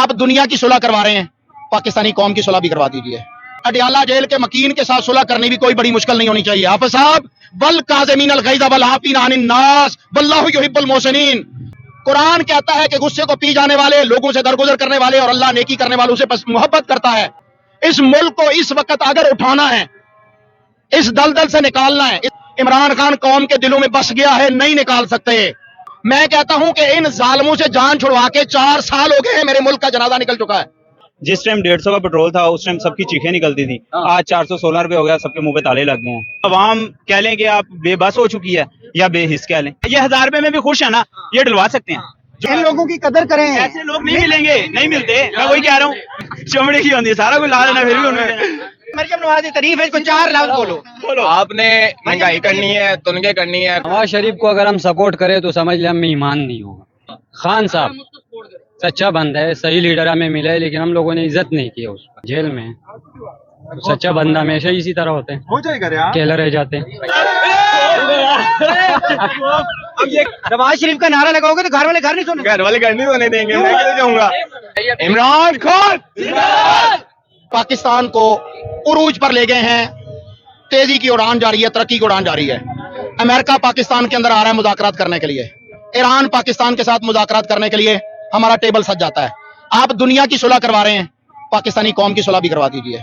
आप दुनिया की सुलह करवा रहे हैं, पाकिस्तानी कौम की सुलह भी करवा दीजिए। अडयाला जेल के मकीन के साथ सुलह करनी भी कोई बड़ी मुश्किल नहीं होनी चाहिए। आप साहब वल काज़िमीन अल गैज़ वल आफ़ीन अनिन नास वल्लाहु युहिब्बुल मुहसिनीन। कुरान कहता है कि गुस्से को पी जाने वाले, लोगों से दरगुजर करने वाले और अल्लाह नेकी करने वालों से बस मोहब्बत करता है। इस मुल्क को इस वक्त अगर उठाना है, इस दलदल से निकालना है, इमरान खान कौम के दिलों में बस गया है, नहीं निकाल सकते। मैं कहता हूं कि इन जालिमों से जान छुड़वा के 4 साल हो गए हैं, मेरे मुल्क का जनाजा निकल चुका है। जिस टाइम 150 का पेट्रोल था उस टाइम सबकी चीखें निकलती थी, आज 416 रुपए हो गया, सबके मुंह पे ताले लग गए हैं। अवाम कह लें कि आप बेबस हो चुकी है या बेहिस कह लें, ये 1000 रुपए में भी खुश है ना, ये डलवा सकते हैं। इन लोगों की कदर करें, ऐसे लोग नहीं मिलेंगे, नहीं मिलते। मैं वही कह रहा हूँ, चमड़े की होती है, सारा कुछ ला लेना, फिर भी उनमें मरियम नवाज तारीफ है, इसको 4 लफ्ज बोलो। आपने महंगाई करनी है, तुनगे करनी है। नवाज शरीफ को अगर हम सपोर्ट करें तो समझ लें हमें ईमान नहीं होगा। खान साहब सच्चा बंदा है, सही लीडर हमें मिला है, लेकिन हम लोगों ने इज्जत नहीं की है उसका। जेल में सच्चा बंदा हमेशा इसी तरह होते हैं, हो जाएगा अकेला रह जाते हैं। अब ये नवाज शरीफ का नारा लगाओगे तो घर वाले घर नहीं सुनेंगे। घर वाले घर नहीं होने देंगे, मैं क्यों जाऊंगा। इमरान खान पाकिस्तान को उरूज पर ले गए हैं, तेजी की उड़ान जारी है, तरक्की की उड़ान जारी है। अमेरिका पाकिस्तान के अंदर आ रहा है मुज़ाकरात करने के लिए, ईरान पाकिस्तान के साथ मुज़ाकरात करने के लिए हमारा टेबल सज जाता है। आप दुनिया की सुलह करवा रहे हैं, पाकिस्तानी कौम की सुलह भी करवा दीजिए।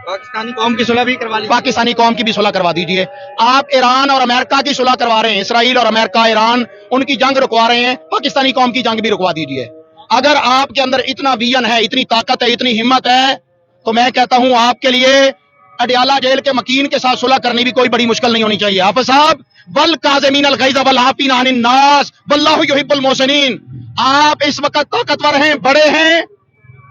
पाकिस्तानी कौम की सुलह भी करवा ली, पाकिस्तानी कौम की भी सुलह करवा दीजिए। आप ईरान और अमेरिका की सुलह करवा रहे हैं, इसराइल और अमेरिका, ईरान, उनकी जंग रुकवा रहे हैं, पाकिस्तानी कौम की जंग भी रुकवा दीजिए। अगर आपके अंदर इतना विजन है, इतनी ताकत है, इतनी हिम्मत है, तो मैं कहता हूं आपके लिए अडयाला जेल के मकीन के साथ सुलह करनी भी कोई बड़ी मुश्किल नहीं होनी चाहिए। आप साहब वल काज़िमीन अल गैज़ वल आफ़ीन अनिन नास वल्लाहु युहिब्बुल मुहसिनीन। आप इस वक्त ताकतवर हैं, बड़े हैं।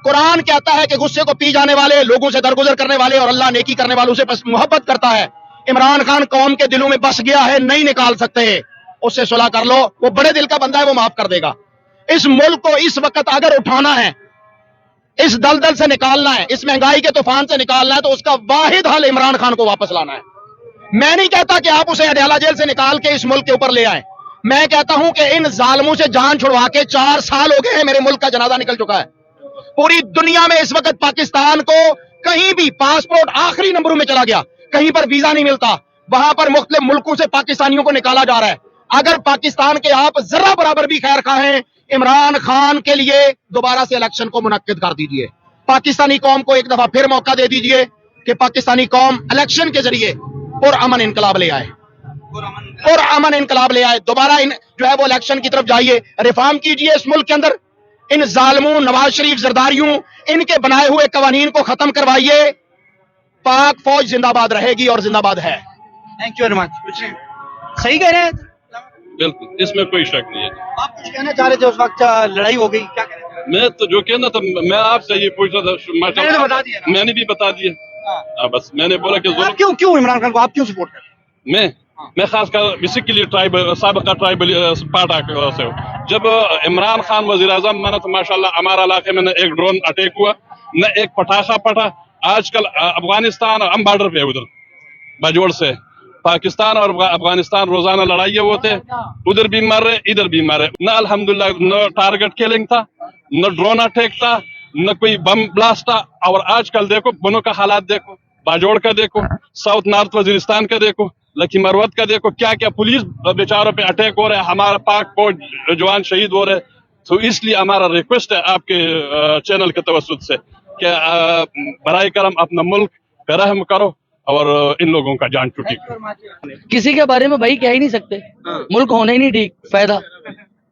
कुरान कहता है कि गुस्से को पी जाने वाले, लोगों से दरगुजर करने वाले और अल्लाह नेकी करने वालों से बस मोहब्बत करता है। इमरान खान कौम के दिलों में बस गया है, नहीं निकाल सकते। उससे सुलह कर लो, वो बड़े दिल का बंदा है, वो माफ कर देगा। इस मुल्क को इस वक्त अगर उठाना है, इस दलदल से निकालना है, इस महंगाई के तूफान से निकालना है, तो उसका वाहिद हल इमरान खान को वापस लाना है। मैं नहीं कहता कि आप उसे अडयाला जेल से निकाल के इस मुल्क के ऊपर ले आए। मैं कहता हूं कि इन जालिमों से जान छुड़वा के 4 साल हो गए हैं, मेरे मुल्क का जनाजा निकल चुका है। पूरी दुनिया में इस वक्त पाकिस्तान को कहीं भी पासपोर्ट आखिरी नंबरों में चला गया, कहीं पर वीजा नहीं मिलता, वहां पर मुख्तलिफ मुल्कों से पाकिस्तानियों को निकाला जा रहा है। अगर पाकिस्तान के आप जरा बराबर भी खैर खाएं, इमरान खान के लिए दोबारा से इलेक्शन को मुनक्किद कर दीजिए। पाकिस्तानी कौम को एक दफा फिर मौका दे दीजिए कि पाकिस्तानी कौम इलेक्शन के जरिए पुरअमन इनकलाब ले आए, पुरअमन इनकलाब ले आए। दोबारा जो है वो इलेक्शन की तरफ जाइए, रिफॉर्म कीजिए इस मुल्क के अंदर। इन जालिमों, नवाज शरीफ, जरदारियों, इनके बनाए हुए कवानीन को खत्म करवाइए। पाक फौज जिंदाबाद रहेगी और जिंदाबाद है। Thank you very much. सही कह रहे हैं, बिल्कुल, इसमें कोई शक नहीं है। आप कुछ कहना चाह रहे थे, उस वक्त लड़ाई हो गई, क्या कह रहे थे? मैं तो जो कहना था, मैं आपसे ये पूछ रहा था, मैंने तो बता दिया ना। मैंने भी बता दिया। बस मैंने बोला कि आप क्यों इमरान खान को आप क्यों सपोर्ट करते हैं? मैं खासकर बेसिकली ट्राइबल, साबका ट्राइबल पार्टा से हूँ। जब इमरान खान वजीर आजम बना तो माशाल्लाह हमारे इलाके में न एक ड्रोन अटैक हुआ, न एक पटाखा फटा। आजकल अफगानिस्तान हम बॉर्डर पे है, उधर बाजोड़ से पाकिस्तान और अफगानिस्तान रोजाना लड़ाई होते, उधर भी मर रहे, इधर भी मर रहे। न अल्हम्दुलिल्लाह न टारगेट किलिंग था, न ड्रोन अटैक था, न कोई बम ब्लास्ट था। और आजकल देखो बनों का हालात, देखो बाजोड़ का, देखो साउथ नॉर्थ वजीरिस्तान का, देखो लकी मरवत का, देखो क्या क्या पुलिस बेचारों पे अटैक हो रहा है, हमारा पाक फौज जवान शहीद हो रहे हैं। तो इसलिए हमारा रिक्वेस्ट है आपके चैनल के तवस्सुत से कि बराए करम अपना मुल्क पे रहम करो और इन लोगों का जान छुट्टी करो। किसी के बारे में भाई कह ही नहीं सकते, मुल्क होना ही नहीं ठीक, फायदा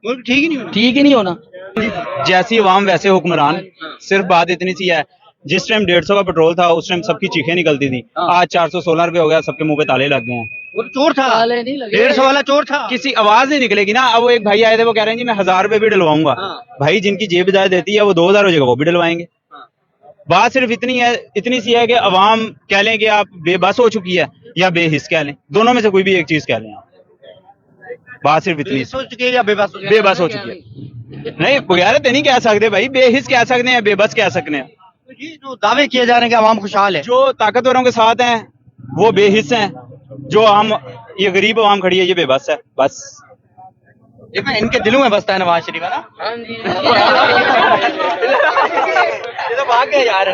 मुल्क ठीक ही नहीं होना, ठीक ही नहीं होना। जैसी अवाम वैसे हुक्मरान। सिर्फ बात इतनी सी है, जिस टाइम 150 का पेट्रोल था उस टाइम सबकी चीखें निकलती थी, आज 416 रुपए हो गया, सबके मुंह पे ताले लग गए हैं। वो चोर था, ताले नहीं लगे, 150 वाला चोर था। किसी आवाज नहीं निकलेगी ना। अब वो एक भाई आए थे, वो कह रहे हैं जी मैं 1000 रुपए भी डलवाऊंगा। भाई जिनकी जेब इजाजत देती है वो 2000 हो जाएगा, वो भी डलवाएंगे। बात सिर्फ इतनी है, इतनी सी है कि अवाम कह लें कि आप बेबस हो चुकी है या बेहिस कह लें, दोनों में से कोई भी एक चीज कह लें आप। बात सिर्फ इतनी, सोच चुके हैं या बेबस बेबस हो चुकी है। नहीं बगैरत नहीं कह सकते भाई, बेहिस कह सकते हैं, बेबस कह सकते हैं। ये जो दावे किए जा रहे हैं कि अवाम खुशहाल है, जो ताकतवरों के साथ हैं वो बेहिस हैं, जो हम ये गरीब अवाम खड़ी है ये बेबस है। बस इनके दिलों में बसता है नवाज शरीफ, है ना? हाँ जी। ठीक है यार।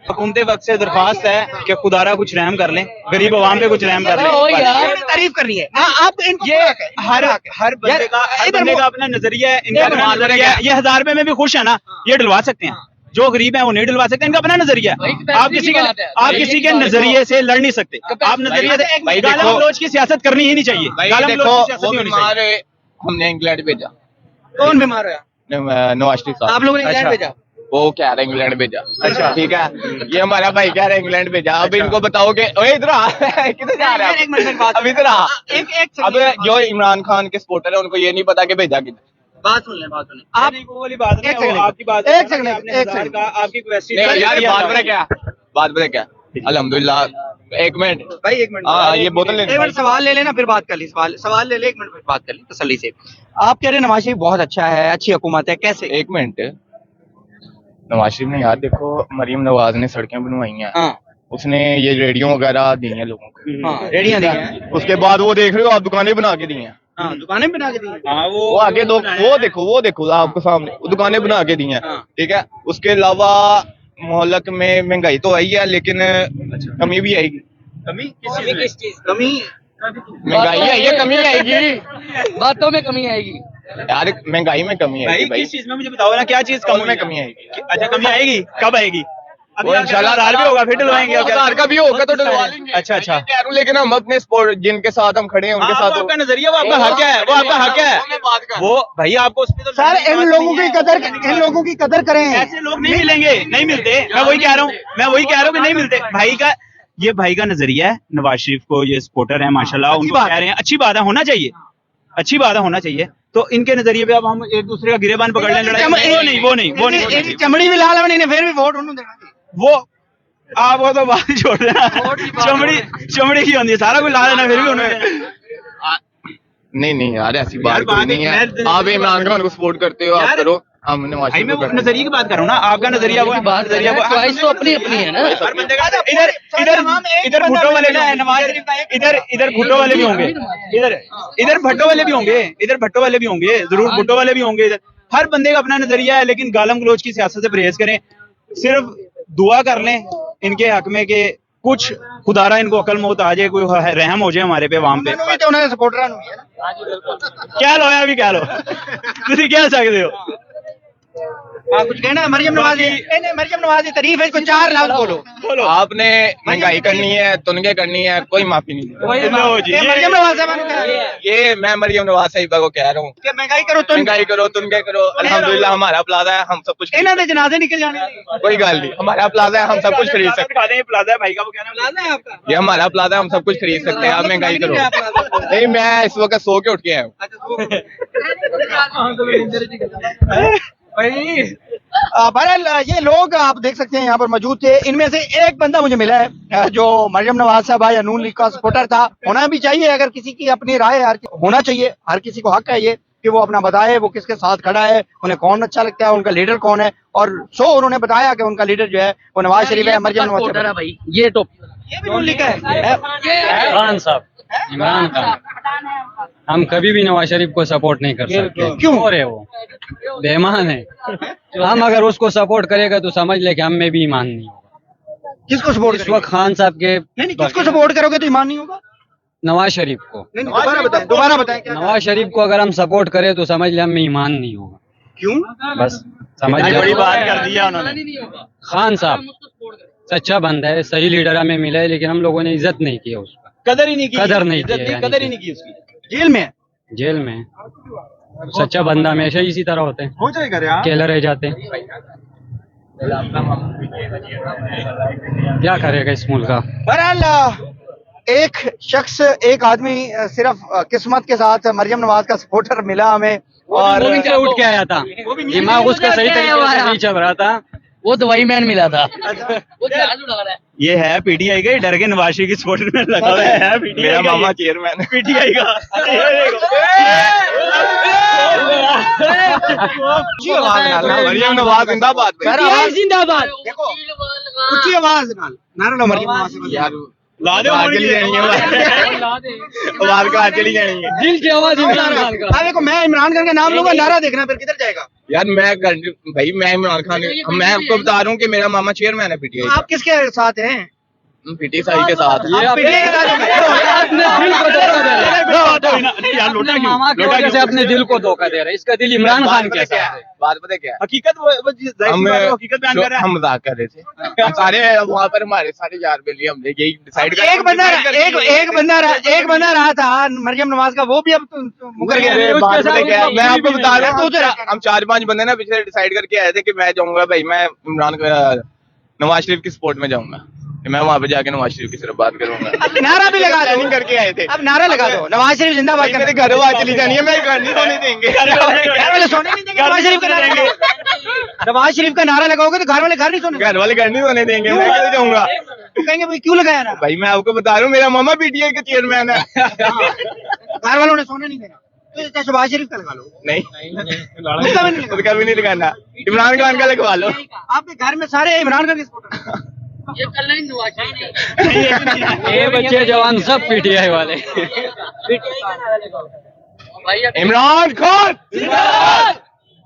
हुकूमत वक्त से दरख्वास्त है कि खुदारा कुछ रहम कर लें, गरीब आवाम पे कुछ रहम कर लें। हो यार, तारीफ करनी है आप इनको ये हर बंदे का अपना नजरिया है, इनका अपना नजरिया है। ये 1000 रुपए में भी खुश है ना, ये डलवा सकते हैं। जो गरीब है वो नहीं डलवा सकते, इनका अपना नजरिया है। आप किसी के नजरिए से लड़ नहीं सकते। आप नजरिए से गालिब गलौज की सियासत करनी ही नहीं चाहिए। गालिब गलौज की सियासत नहीं होनी चाहिए। हमने इंग्लैंड भेजा, कौन बीमार है नवाज शरीफ साहब। आप लोगों ने इंग्लैंड भेजा वो कह रहे हैं इंग्लैंड भेजा। अच्छा ठीक है, ये हमारा भाई कह रहे हैं इंग्लैंड भेजा। अब इनको बताओ कि ओए इधर आ, किधर जा रहे एक मिनट हैं बात अब इधर आ। एक अब जो इमरान खान के सपोर्टर है उनको ये नहीं पता कि भेजा किधर। बात सुन लें आप वो वाली बात नहीं, एक सेकंड, आपकी बात एक सेकंड, आपने एक 1000 सेकंड। का आपकी क्वेश्चन नहीं यार बात बता क्या अल्हम्दुलिल्लाह। एक मिनट भाई एक मिनट हाँ ये बोतल एक मिनट सवाल ले लेना फिर बात कर ली। सवाल ले ले, एक मिनट फिर बात कर ली तसल्ली से। आप कह रहे हैं नवाज शरीफ बहुत अच्छा है, अच्छी हुकूमत है, कैसे? एक मिनट, नवाज शरीफ ने यार देखो मरीम नवाज ने सड़कें बनवाई हैं, हाँ उसने ये रेडियो वगैरह दी हैं लोगों को। हाँ रेडियां दी हैं, उसके बाद वो देख रहे हो आप दुकानें बना के दी हैं। हाँ दुकानें बना के दी हैं। हाँ वो आगे दो वो देखो आपको सामने वो दुकानें बना के दी हैं। हाँ। ठीक है, उसके अलावा मोहल्लक में महंगाई तो आई है लेकिन कमी भी आएगी। कमी किस चीज कमी? महंगाई आई है, कमी आएगी बातों में कमी आएगी। यार, महंगाई में कमी आएगी भाई किस चीज में मुझे बताओ ना, क्या चीज कम में कमी आएगी। अच्छा कमी आएगी, कब आएगी? वो इंशाल्लाह 1000 भी होगा फिर डलवाएंगे। 1000 का भी होगा तो डलवा लेंगे। अच्छा अच्छा, कह रहा हूं, लेकिन हम अपने स्पोर्ट जिनके साथ हम खड़े हैं उनके हाँ, साथ वो आपका नजरिया, वो आपका हक है, वो आपका हक है। वो भाई आपको उसमें तो सर इन लोगों की कदर करें। ऐसे लोग नहीं मिलेंगे, नहीं मिलते। मैं वही कह रहा हूँ कि नहीं मिलते। भाई का नजरिया है, नवाज शरीफ को ये सपोर्टर है माशाल्लाह, उनको कह रहे हैं अच्छी बात है, होना चाहिए, अच्छी बात है, होना चाहिए। तो इनके नजरिए पे अब हम एक दूसरे का गिरेबान पकड़ लें, लड़ाई वो नहीं चमड़ी भी लाल बनी ने फिर भी वोट उन्होंने देना चाहिए। वो आप वो तो बात छोड़ देना, चमड़ी की होती है, सारा कुछ ला देना फिर भी उन्होंने। नहीं यार ऐसी यार, बात कोई बात नहीं है, है। आप इमरान खान को सपोर्ट करते हो, आप यार, करो। हम नवाज भाई शरीफ मैं को वो करते हैं। नजरिए की बात कर रहा हूँ ना, आपका नजरिया वो बात नजरिया वो चॉइस तो अपनी अपनी है ना। हर बंदे का इधर भुट्टो वाले भी हैं, नवाज इधर भुट्टो वाले भी होंगे, इधर भट्टो वाले भी होंगे, इधर भट्टो वाले भी होंगे, जरूर भुट्टो वाले भी होंगे। इधर हर बंदे का अपना नजरिया है, लेकिन गालम गलोच की सियासत से परहेज करें। सिर्फ दुआ कर लें इनके हक में कि कुछ खुदारा इनको अकल मौत आ जाए, कोई रहम हो जाए हमारे पे, वहां पे। उन्होंने सपोर्टर क्या लो अभी, क्या लो तुम कह सकते हो। आप कुछ कहना है? मरियम नवाज तारीफ है, इसको 4 लाख बोलो। आपने महंगाई करनी है, तुनगे करनी है, कोई माफी नहीं। लो जी, मरियम नवाज साहब ने कहा ये मैं मरियम नवाज साहिबा को कह रहा हूँ, कि महंगाई करो तुम, महंगाई करो, तुनगे करो। अल्हम्दुलिल्लाह हमारा प्लाजा है, हम सब कुछ इन्होंने दे जनाजे निकल जाने। कोई गल नहीं, हमारा प्लाजा है, हम सब कुछ खरीद सकते हैं। प्लाजा है भाई का, वो कहना है आपका। ये हमारा प्लाजा है, हम सब कुछ खरीद सकते हैं। आप महंगाई करो। नहीं, मैं इस वक्त सो के उठ के आया हूँ। बहरहाल ये लोग आप देख सकते हैं यहाँ पर मौजूद थे। इनमें से एक बंदा मुझे मिला है जो मरियम नवाज साहबा या नून लीग का सपोर्टर था। होना भी चाहिए, अगर किसी की अपनी राय है, होना चाहिए, हर किसी को हक है ये कि वो अपना बताए वो किसके साथ खड़ा है, उन्हें कौन अच्छा लगता है, उनका लीडर कौन है। और उन्होंने बताया कि उनका लीडर जो है वो नवाज शरीफ है, मरियम नवाज सपोर्टर है भाई, ये तो ये भी नून लीग का है। इमरान साहब, इमरान खान, हम कभी भी नवाज शरीफ को सपोर्ट नहीं कर सकते। क्यों? और है वो बेईमान है, हम अगर उसको सपोर्ट करेगा तो समझ ले कि हम में भी ईमान नहीं होगा। किसको सपोर्ट इस वक्त खान साहब के नहीं, किसको सपोर्ट करोगे तो ईमान नहीं होगा? नवाज शरीफ को, नहीं, दोबारा बताएं क्या? नवाज शरीफ को अगर हम सपोर्ट करें तो समझ ले हम में ईमान नहीं होगा। क्यों? बस समझ बड़ी ले। बात कर दी है उन्होंने। खान साहब सच्चा बंदा है, सही लीडर हमें मिला है, लेकिन हम लोगों ने इज्जत नहीं की उसका, कदर ही नहीं की, कदर नहीं की, कदर ही नहीं की उसकी। जेल में है। जेल में। सच्चा बंदा हमेशा इसी तरह होते हैं, हो जाएगा अकेले रह जाते हैं। क्या करेगा इस मुल्क का। बहरहाल एक शख्स, एक आदमी सिर्फ किस्मत के साथ मरियम नवाज का सपोर्टर मिला हमें, और वो नीचे उठ के आया था, दिमाग उसका सही तरीके से नहीं चल रहा था। वो तो वही मैन मिला था। वो जहाज उड़ा रहा है। ये है पीटीआई का, डर के नवाज शरीफ की सपोर्ट में लगा हुआ है पीटीआई मेरा का, मामा चेयरमैन पीटीआई का। मरियम नवाज जिंदाबाद। आवाज जिंदाबाद। देखो ऊंची आवाज नाल नारा लो मरियम नवाज से। यार बाहर चली जानी है, बाहर कहाँ चली जानी है। दिल की आवाज इमरान खान का। देखो मैं इमरान खान का नाम लूंगा, नारा देखना फिर किधर जाएगा। यार भाई मैं इमरान खान, मैं आपको बता रहा हूँ कि मेरा मामा चेयरमैन है पीटीआई आप किसके साथ हैं? पीटीआई के साथ। ये आप PTI के साथ अपने दिल को धोखा दे रहे हैं। अपने मामा की वजह से अपने दिल को धोखा दे रहे हैं। इसका दिल इमरान खान के साथ है। बात पता क्या है, हकीकत हकीकत बयान कर रहा है। हम मजाक कर रहे थे, हम सारे वहाँ पर हमारे सारे यार मिले, हमने यही डिसाइड एक बंदा रहा था मरियम नवाज का, वो भी अब मुकर गया। अरे बात पता क्या है, मैं आपको बता रहा हूँ, उधर हम 4-5 बंदे ना पिछले डिसाइड करके आए थे कि मैं जाऊंगा भाई, मैं नवाज शरीफ की सपोर्ट में जाऊंगा, मैं वहाँ पे जाके नवाज शरीफ की सिर्फ बात करूंगा। अब नारा भी लगा दो, करके आए थे। अब नारा लगा दो, नवाज शरीफ जिंदाबाद। मेरे घर वाले चली जानी है, मैं घर नहीं सोने देंगे, घर वाले सोने नहीं देंगे नवाज शरीफ का नारा। नवाज शरीफ का नारा लगाओगे तो घर वाले घर नहीं सोने घर वाले घर नहीं सोने देंगे, मैं कैसे जाऊंगा। तो कहेंगे भाई क्यों लगाया ना, भाई मैं आपको बता रहा हूँ, मेरा मामा पीटीआई का चेयरमैन है। घर वालों ने सोने नहीं देना, तो शहबाज शरीफ का लगा लो। नहीं, उसका भी नहीं लगाना। उसका भी नहीं लगाना, इमरान खान का लगवा लो। आपके घर में सारे इमरान खान के सपोर्टर। ये बच्चे जवान सब पीटीआई वाले। Imran Khan.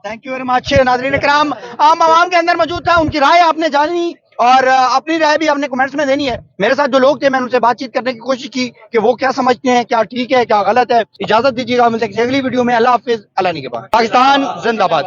Thank you very much नाज़रीन इकराम, आम आवाम के अंदर मौजूद था, उनकी राय आपने जानी और अपनी राय भी आपने कमेंट्स में देनी है। मेरे साथ जो लोग थे मैंने उनसे बातचीत करने की कोशिश की कि वो क्या समझते हैं, क्या ठीक है क्या गलत है। इजाजत दीजिएगा, मिलते हैं अगली वीडियो में। अल्लाह हाफिज, अल्लाह निगहबान। पाकिस्तान जिंदाबाद।